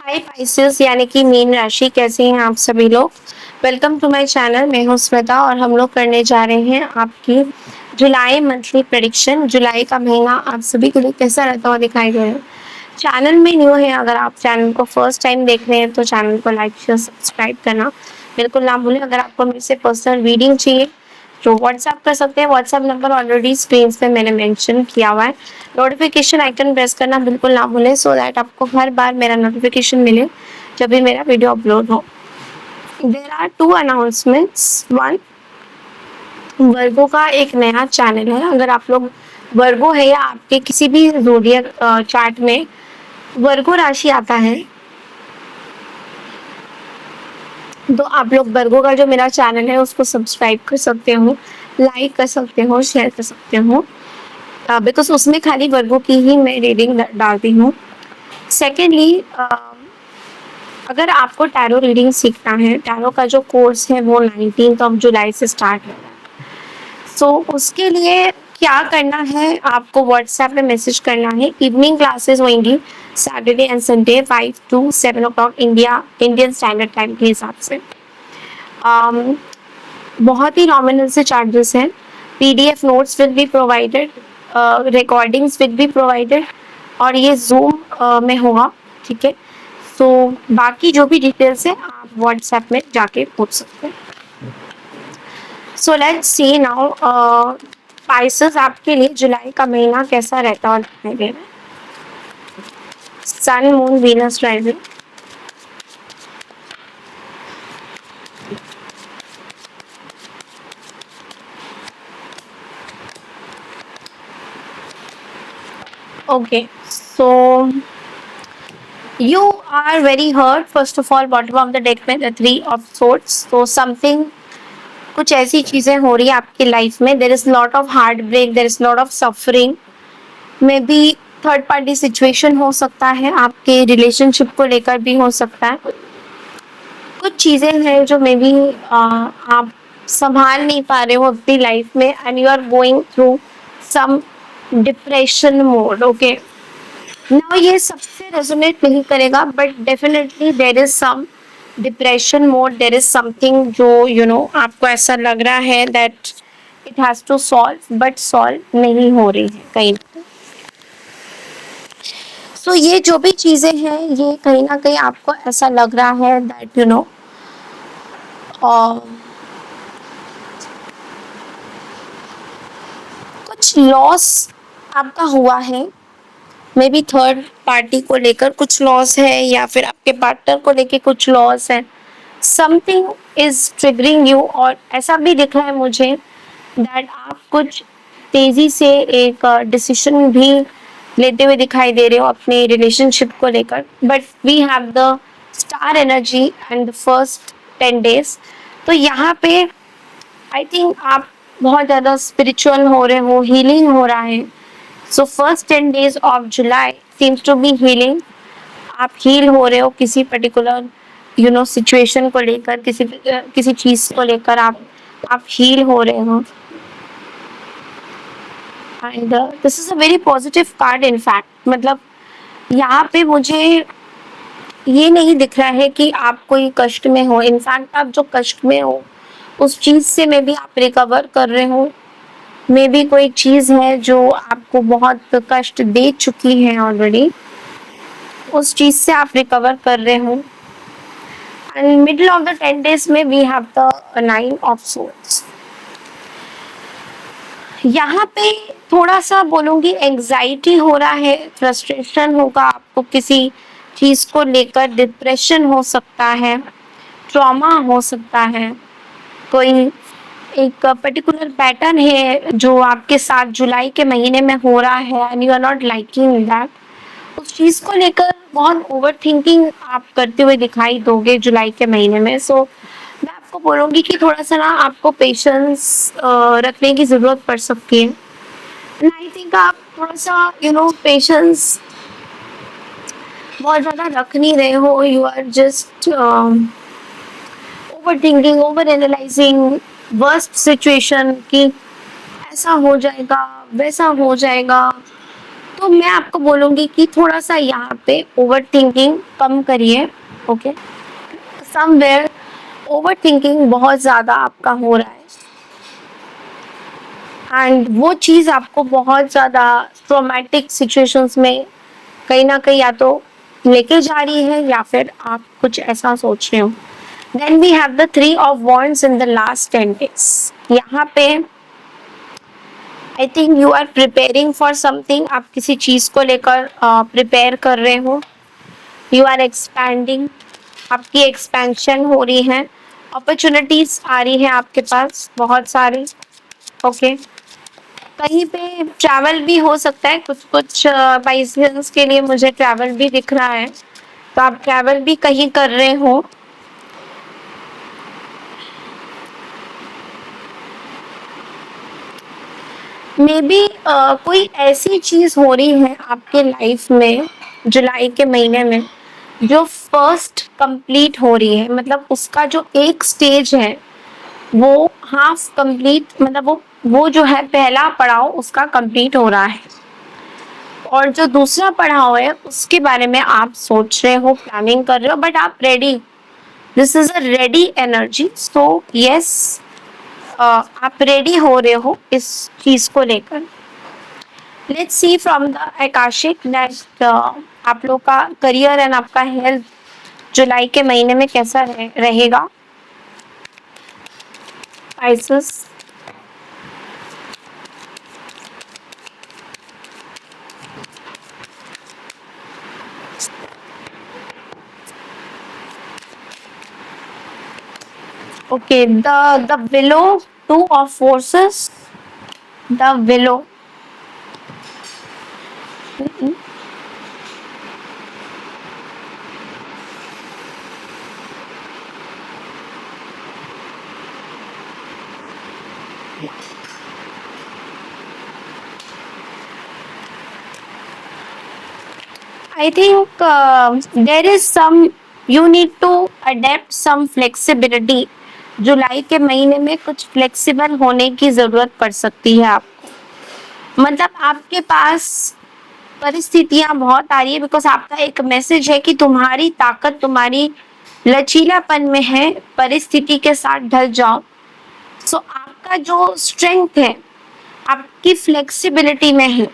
हाय Pisces यानी कि mean राशि, कैसे हैं आप सभी लोग। Welcome to my channel. मैं हूं श्वेता और हम लोग करने जा रहे हैं आपकी जुलाई मंथली प्रेडिक्शन। जुलाई का महीना आप सभी के लिए कैसा रहता हुआ दिखाई दे रहा है। चैनल में न्यू है, अगर आप चैनल को फर्स्ट टाइम देख रहे हैं तो चैनल को लाइक शेयर सब्सक्राइब करना बिल्कुल ना भूलें। अगर आपको मेरे से पर्सनल रीडिंग चाहिए तो व्हाट्सएप कर सकते हैं। व्हाट्सएप नंबर ऑलरेडी स्क्रीन पे मैंने मेंशन किया हुआ है। नोटिफिकेशन आइकन प्रेस करना बिल्कुल ना भूलें सो दैट आपको हर बार मेरा नोटिफिकेशन मिले जब भी मेरा वीडियो अपलोड हो। There are two announcements. One, Virgo का एक नया चैनल है। अगर आप लोग वर्गो है या आपके किसी भी ज़ोडिएक चार्ट में वर्गो राशि आता है तो आप लोग वर्गो का जो मेरा चैनल है उसको सब्सक्राइब कर सकते हो, लाइक कर सकते हो, शेयर कर सकते हो, बिकॉज उसमें खाली वर्गों की ही मैं रीडिंग डालती हूँ। सेकेंडली, अगर आपको टैरो रीडिंग सीखना है, टैरो का जो कोर्स है वो 19 जुलाई से स्टार्ट है। सो उसके लिए क्या करना है, आपको व्हाट्सएप में मैसेज करना है। इवनिंग क्लासेस होंगी Saturday and Sunday 5 to 7 o'clock Indian standard time के हिसाब से। बहुत ही नॉमिनल से चार्जेस हैं। PDF notes will be provided, recordings will be provided और ये जूम में होगा, ठीक है। सो बाकी जो भी डिटेल्स है आप व्हाट्सएप में जाके पूछ सकते हैं। So let's see now Pisces आपके लिए जुलाई का महीना कैसा रहता है दिखाई दे रहा है। Sun moon Venus rising, okay, so you are very hurt. First of all, bottom of the deck में the three of swords, so something, कुछ ऐसी चीजें हो रही है आपकी लाइफ में। There is lot of heartbreak, there is lot of suffering, maybe third party situation हो सकता है, आपके रिलेशनशिप को लेकर भी हो सकता है। कुछ चीजें हैं जो मे बी आप संभाल नहीं पा रहे हो अपनी लाइफ में and you are going through some depression mode. Okay, now ये सबसे रेजोनेट नहीं करेगा but definitely there is some depression mode, there is something जो आपको ऐसा लग रहा है that it has to solve but solve नहीं हो रही है कहीं। सो ये जो भी चीजें हैं ये कहीं ना कहीं आपको ऐसा लग रहा है दैट कुछ लॉस आपका हुआ है, मे बी थर्ड पार्टी को लेकर कुछ लॉस है या फिर आपके पार्टनर को लेकर कुछ लॉस है। समथिंग इज ट्रिगरिंग यू और ऐसा भी दिख रहा है मुझे दैट आप कुछ तेजी से एक डिसीजन भी लेते हुए दिखाई दे रहे हो अपने रिलेशनशिप को लेकर। But we have the star energy and the first 10 days, तो यहाँ पे आई थिंक आप बहुत ज़्यादा स्पिरिचुअल हो रहे हो, हीलिंग हो रहा है। So first 10 days of July seems to be healing. आप हील हो रहे हो किसी पर्टिकुलर सिचुएशन को लेकर, किसी चीज़ को लेकर आप हील हो रहे हो। And this is a very positive card in fact. मतलब यहाँ पे मुझे ये नहीं दिख रहा है कि आप कोई कष्ट में हो। इनफैक्ट आप जो कष्ट में हो उस चीज से मे बी आप रिकवर कर रहे हो, मे बी कोई चीज है जो आपको बहुत कष्ट दे चुकी है ऑलरेडी, उस चीज से आप रिकवर कर रहे हो। And middle of the 10 days में we have the 9 of swords। यहाँ पे थोड़ा सा बोलूँगी एंजाइटी हो रहा है, फ्रस्ट्रेशन होगा आपको किसी चीज़ को लेकर, डिप्रेशन हो सकता है, ट्रॉमा हो सकता है, कोई एक पर्टिकुलर पैटर्न है जो आपके साथ जुलाई के महीने में हो रहा है and you are not liking that. उस चीज़ को लेकर बहुत ओवर थिंकिंग आप करते हुए दिखाई दोगे जुलाई के महीने में। सो मैं आपको बोलूँगी कि थोड़ा सा ना आपको पेशेंस रखने की ज़रूरत पड़ सकती है। आई थिंक आप थोड़ा सा पेशेंस बहुत ज़्यादा रख नहीं रहे हो। You are just overthinking, overanalysing worst situation कि ऐसा हो जाएगा, वैसा हो जाएगा, तो मैं आपको बोलूँगी कि थोड़ा-सा यहाँ पे ओवरथिंकिंग कम करिए, ओके? समवेयर ओवरथिंकिंग बहुत ज़्यादा आपका हो रहा है एंड वो चीज़ आपको बहुत ज़्यादा ट्रॉमेटिक सिचुएशंस में कहीं न कहीं या तो लेके जा रही है या फिर आप कुछ ऐसा सोच रहे हो। Then we have the 3 of wands in the last 10 days. यहाँ पे I think you are preparing for something, आप किसी चीज़ को लेकर प्रिपेयर कर रहे हो। यू आर एक्सपैंडिंग, आपकी एक्सपेंशन हो रही है, अपॉर्चुनिटीज आ रही है आपके पास बहुत सारी, ओके? कहीं पे ट्रैवल भी हो सकता है, कुछ कुछ बाइसेंस के लिए मुझे ट्रैवल भी दिख रहा है, तो आप ट्रैवल भी कहीं कर रहे हो। मे बी कोई ऐसी चीज हो रही है आपके लाइफ में जुलाई के महीने में जो फर्स्ट कंप्लीट हो रही है, मतलब उसका जो एक स्टेज है वो हाफ कंप्लीट, मतलब वो जो है पहला पड़ाव उसका कंप्लीट हो रहा है और जो दूसरा पड़ाव है उसके बारे में आप सोच रहे हो, प्लानिंग कर रहे हो, बट आप ready, this is a ready energy. So yes, आप रेडी हो रहे हो इस चीज को लेकर। Let's see from the Akashic that आप लोग का करियर एंड आपका हेल्थ जुलाई के महीने में कैसा रहेगा। Pisces, okay, the willow, two of forces, the willow. Mm-mm. I think there is some, you need to adapt some flexibility. जुलाई के महीने में कुछ फ्लेक्सिबल होने की जरूरत पड़ सकती है आपको, मतलब आपके पास परिस्थितियां बहुत आ रही है, बिकॉज आपका एक मैसेज है कि तुम्हारी ताकत तुम्हारी लचीलापन में है, परिस्थिति के साथ ढल जाओ। सो आपका जो स्ट्रेंथ है आपकी फ्लेक्सिबिलिटी में है।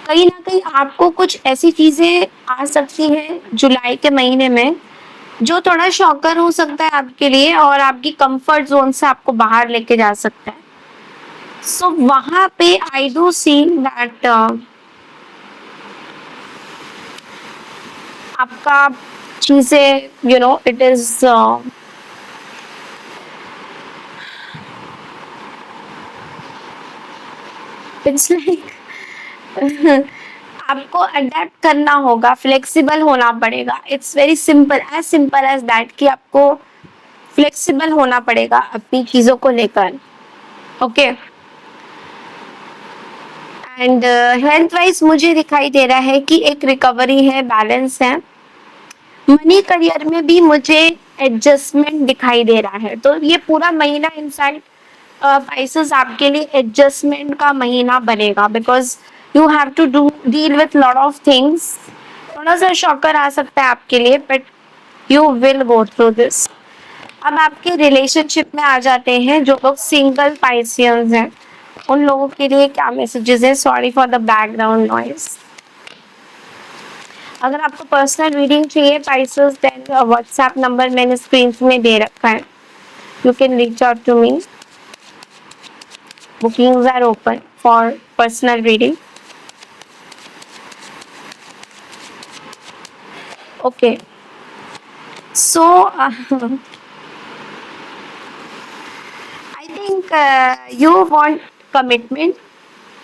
कहीं ना कहीं आपको कुछ ऐसी चीजें आ सकती हैं जुलाई के महीने में जो थोड़ा शॉकर हो सकता है आपके लिए और आपकी कंफर्ट जोन से आपको बाहर लेके जा सकता है। सो वहां पे आई डू सी दैट आपका चीजें, you know, it is it's like आपको अडेप्ट करना होगा, फ्लेक्सिबल होना पड़ेगा। It's very simple as that कि आपको फ्लेक्सिबल होना पड़ेगा अपनी चीजों को लेकर, ओके? एंड हेल्थ वाइज मुझे दिखाई दे रहा है कि एक रिकवरी है, बैलेंस है। मनी करियर में भी मुझे एडजस्टमेंट दिखाई दे रहा है, तो ये पूरा महीना इनफैक्ट पाइसेस आपके लिए एडजस्टमेंट का महीना बनेगा, because you have to deal with lot of things. थोड़ा सा शॉकर आ सकता है आपके लिए, but you will go through this. अब आपके रिलेशनशिप में आ जाते हैं, जो लोग सिंगल पाइसियंस हैं उन लोगों के लिए क्या मैसेजेस है। Sorry for the background noise. अगर आपको पर्सनल रीडिंग चाहिए पाइसेस, देन व्हाट्सएप नंबर मैंने स्क्रीन में दे रखा है, you can reach out to me. Bookings are open for personal reading. Okay. So, I think you want commitment.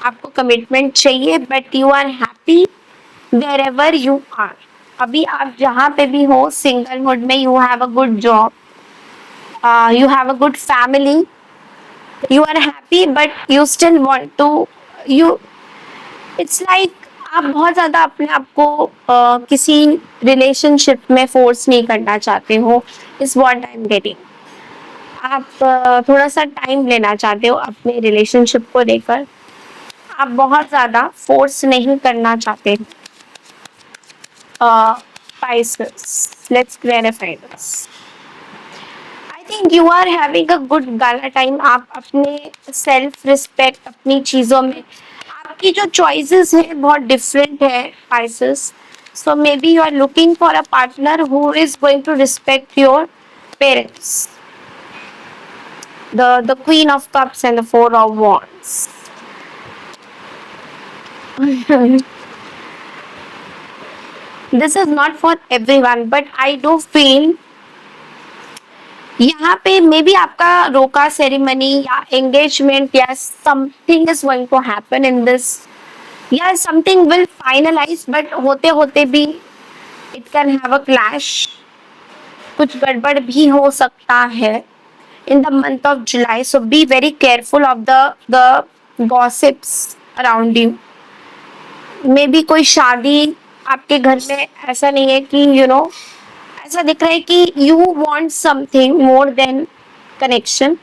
आपको commitment चाहिए, but you are happy wherever you are. अभी आप जहाँ पे भी हो, single mood में, you have a good job, you have a good family. You are happy but you still want to, you, it's like आप बहुत ज़्यादा अपने आप को किसी रिलेशनशिप में फोर्स नहीं करना चाहते हो, is what I am getting. आप थोड़ा सा टाइम लेना चाहते हो अपने रिलेशनशिप को लेकर। आप बहुत ज़्यादा फोर्स नहीं करना चाहते। Pisces, let's clarify this. I think you are having a good gala time. आप अपने सेल्फ रिस्पेक्ट, अपनी चीज़ों में आपकी जो चॉइसेस है बहुत डिफरेंट है Pisces. So maybe you are looking for a partner who is going to respect your parents. The queen of cups and the four of wands. This is not for everyone but I do feel यहाँ पे may be आपका रोका ceremony या engagement या something is going to happen in this, या something will finalise, but होते होते भी it can have a clash. कुछ गड़बड़ भी हो सकता है in the month of July. So be very careful of the gossips around you. Maybe कोई शादी आपके घर में, ऐसा नहीं है कि ऐसा दिख रहा है कि you want something more than connection,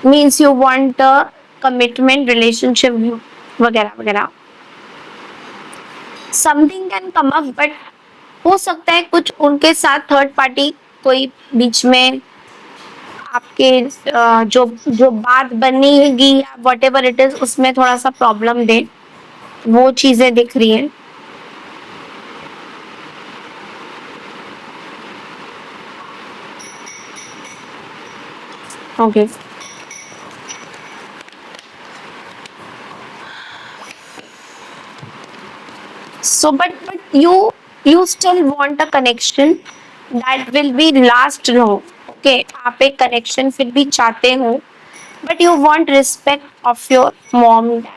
means you want a commitment relationship वगैरह वगैरह। Something can come up, but हो सकता है कुछ उनके साथ थर्ड पार्टी कोई बीच में आपके जो जो बात बनेगी या वट एवर इट इज उसमें थोड़ा सा प्रॉब्लम दे, वो चीजें दिख रही हैं। Okay so but you still want a connection that will be last long. okay, आप एक कनेक्शन फिर भी चाहते हो, but you want respect of your mom dad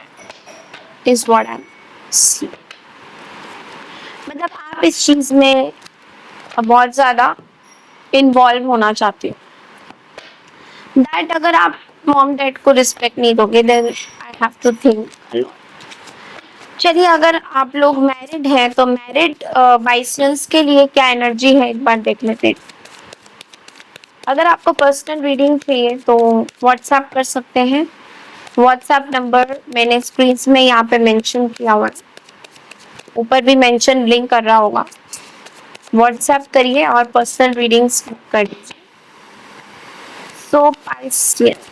is what I'm seeing. मतलब आप इस चीज में बहुत ज्यादा इन्वॉल्व होना चाहते हो। दैट अगर आप मॉम डैड को रिस्पेक्ट नहीं दोगे then I have to think. चलिए, अगर आप लोग मैरिड हैं तो मैरिड बाइसेंस के लिए क्या एनर्जी है एक बार देख लेते हैं। अगर आपको पर्सनल रीडिंग चाहिए तो व्हाट्सएप कर सकते हैं। व्हाट्सएप नंबर मैंने स्क्रीन में यहाँ पे मेंशन किया हुआ है, ऊपर भी मेंशन लिंक कर रहा होगा। व्हाट्सएप करिए और पर्सनल रीडिंग्स कर दीजिए। So Pisces,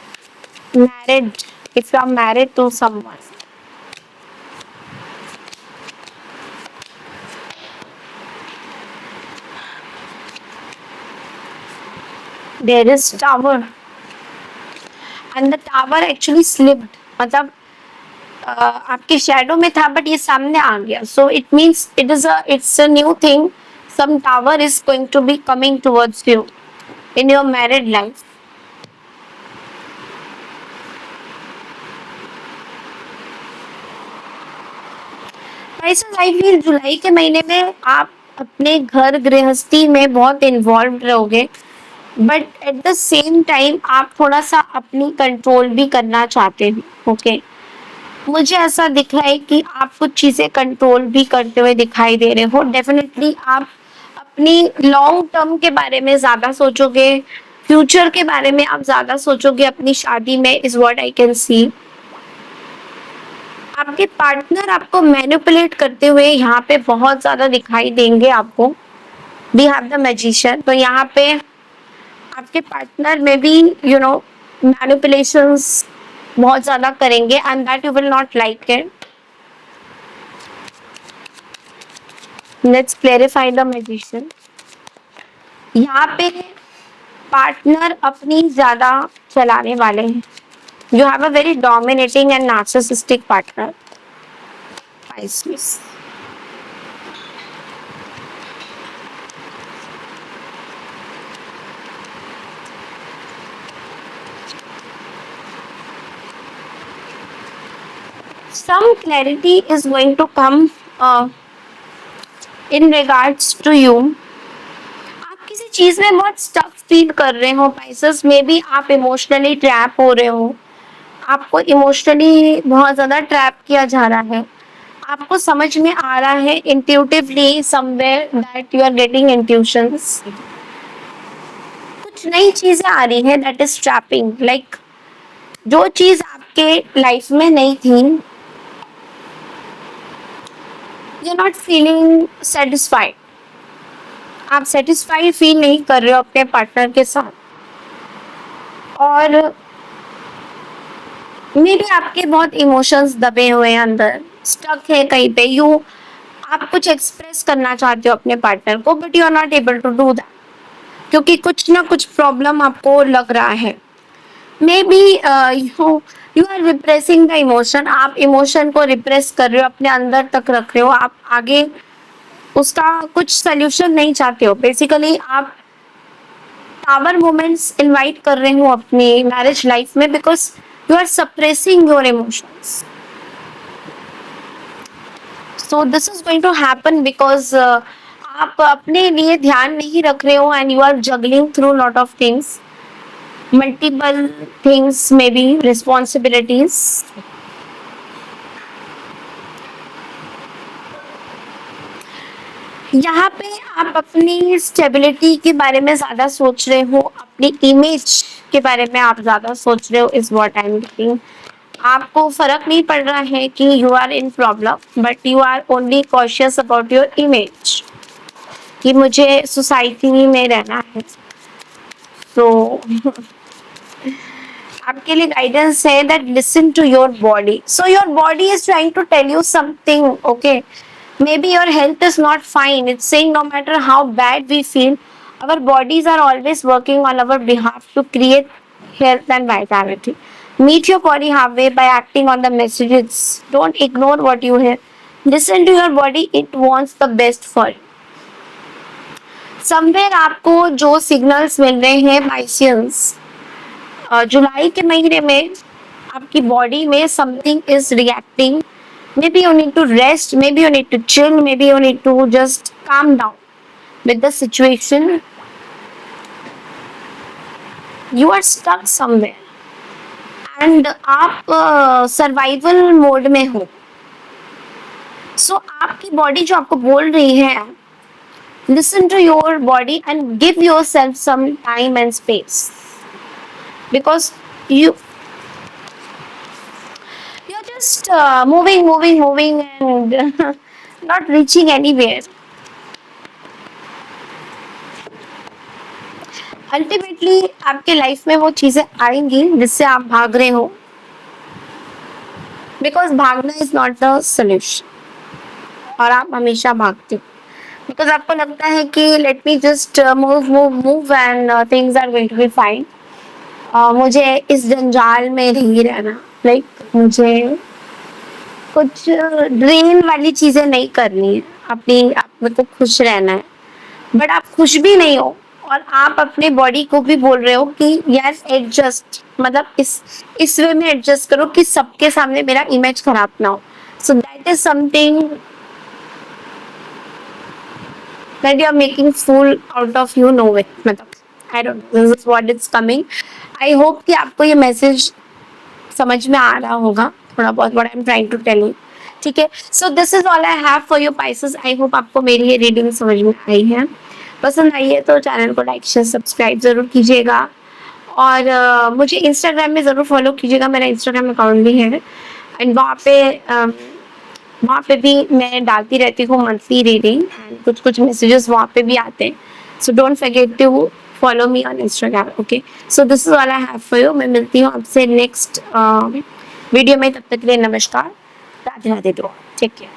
married, if you are married to someone, there is tower and the tower actually slipped, मतलब आपके शैडो में था बट ये सामने आ गया। So it means it's a new thing. Some tower is going to be coming towards you in your married life. Pisces, I feel July के महीने में आप अपने घर गृहस्थी में बहुत इन्वॉल्व रहोगे, but at the same time आप थोड़ा सा अपनी कंट्रोल भी करना चाहते हो। ओके, मुझे ऐसा दिख रहा है कि आप कुछ चीजें कंट्रोल भी करते हुए दिखाई दे रहे हो। डेफिनेटली आप अपनी लॉन्ग टर्म के बारे में ज्यादा सोचोगे, फ्यूचर के बारे में आप ज्यादा सोचोगे अपनी शादी में, is what I can see. आपके पार्टनर आपको मैनिपुलेट करते हुए यहाँ पे बहुत ज्यादा दिखाई देंगे आपको। वी हैव द मैजिशियन, तो यहाँ पे आपके पार्टनर में भी मैनिपुलेशंस बहुत ज्यादा करेंगे and that you will not like it. Let's clarify the magician. यहाँ पे पार्टनर अपनी ज्यादा चलाने वाले हैं। You have a very dominating and narcissistic partner. Pisces. Some clarity is going to come in regards to you. आप किसी चीज में बहुत स्टक फील कर रहे हो पाइसेस, मे बी आप इमोशनली ट्रैप हो रहे हो, आपको इमोशनली बहुत ज्यादा ट्रैप किया जा रहा है। आपको समझ में आ रहा है intuitively somewhere that you are getting intuitions. कुछ नई चीजें आ रही है दैट इज ट्रैपिंग, लाइक जो चीज आपके लाइफ में नहीं थी you are not feeling satisfied, आप सेटिस्फाइड फील नहीं कर रहे हो अपने पार्टनर के साथ, और मे भी आपके बहुत इमोशंस दबे हुए हैं अंदर, स्टक है कहीं पे, यू आप कुछ एक्सप्रेस करना चाहते हो अपने पार्टनर को but you are not able to do that, क्योंकि कुछ ना कुछ प्रॉब्लम आपको लग रहा है। Maybe you are repressing the emotion, आप इमोशन को रिप्रेस कर रहे हो, अपने अंदर तक रख रहे हो, आप आगे उसका कुछ सोल्यूशन नहीं चाहते हो। बेसिकली आप टावर मोमेंट्स इनवाइट कर रहे हो अपनी मैरिज लाइफ में because you are suppressing your emotions. So this is going to happen because आप अपने लिए ध्यान नहीं रख रहे हो and you are juggling through lot of things, multiple things, maybe responsibilities. यहाँ पे आप अपनी स्टेबिलिटी के बारे में ज्यादा सोच रहे हो, अपनी इमेज के बारे में आप ज्यादा सोच रहे हो, is what I am getting. आपको फर्क नहीं पड़ रहा है कि you are in problem but you are only cautious about your image, कि मुझे सोसाइटी में रहना है। तो आपके लिए गाइडेंस है that listen to your body, so your body is trying to tell you something, okay. Maybe your health is not fine. It's saying no matter how bad we feel, our bodies are always working on our behalf to create health and vitality. Meet your body halfway by acting on the messages. Don't ignore what you hear. Listen to your body. It wants the best for you. Somewhere आपको जो signals मिल रहे हैं Pisceans, जुलाई के महीने में आपकी body में something is reacting. Maybe you need to rest, maybe you need to chill, maybe you need to just calm down with the situation. You are stuck somewhere and आप survival mode में हो। सो आपकी body जो आपको बोल रही है, listen to your body and give yourself some time and space because you're just moving and not reaching anywhere. Ultimately आपके लाइफ में वो चीजें आएंगी जिससे आप भाग रहे हो, बिकॉज भागना इज नॉट द सोल्यूशन, और आप हमेशा भागते हो बिकॉज आपको लगता है कि let me just move and things are going to be fine. मुझे इस जंजाल में नहीं रहना, मुझे कुछ ड्रेन वाली चीजें नहीं करनी है, आप मेरे को खुश रहना है, बट आप खुश भी नहीं हो और आप अपने बॉडी को भी बोल रहे हो कि यार एडजस्ट, मतलब इस वे में एडजस्ट करो कि सबके सामने मेरा इमेज खराब ना हो। So that is something that you are making fool out of you, no way, मतलब I don't know, this is what is coming. I hope कि आपको ये मैसेज समझ में आ रहा होगा थोड़ा बहुत, what I am trying to tell you, ठीक है। So this is all I have for your Pisces. I hope आपको मेरी ये रीडिंग समझ में आई है। पसंद आई है तो चैनल को लाइक शेयर सब्सक्राइब जरूर कीजिएगा, और मुझे इंस्टाग्राम में ज़रूर फॉलो कीजिएगा, मेरा इंस्टाग्राम अकाउंट भी है एंड वहाँ पे भी मैं डालती रहती हूँ मंथली रीडिंग एंड कुछ मैसेजेस वहाँ पे भी आते हैं। So don't forget to follow me on Instagram, okay. So this is all I have for you. मैं मिलती हूँ आपसे नेक्स्ट वीडियो में, तब तक के लिए नमस्कार, राधे राधे, टेक केयर।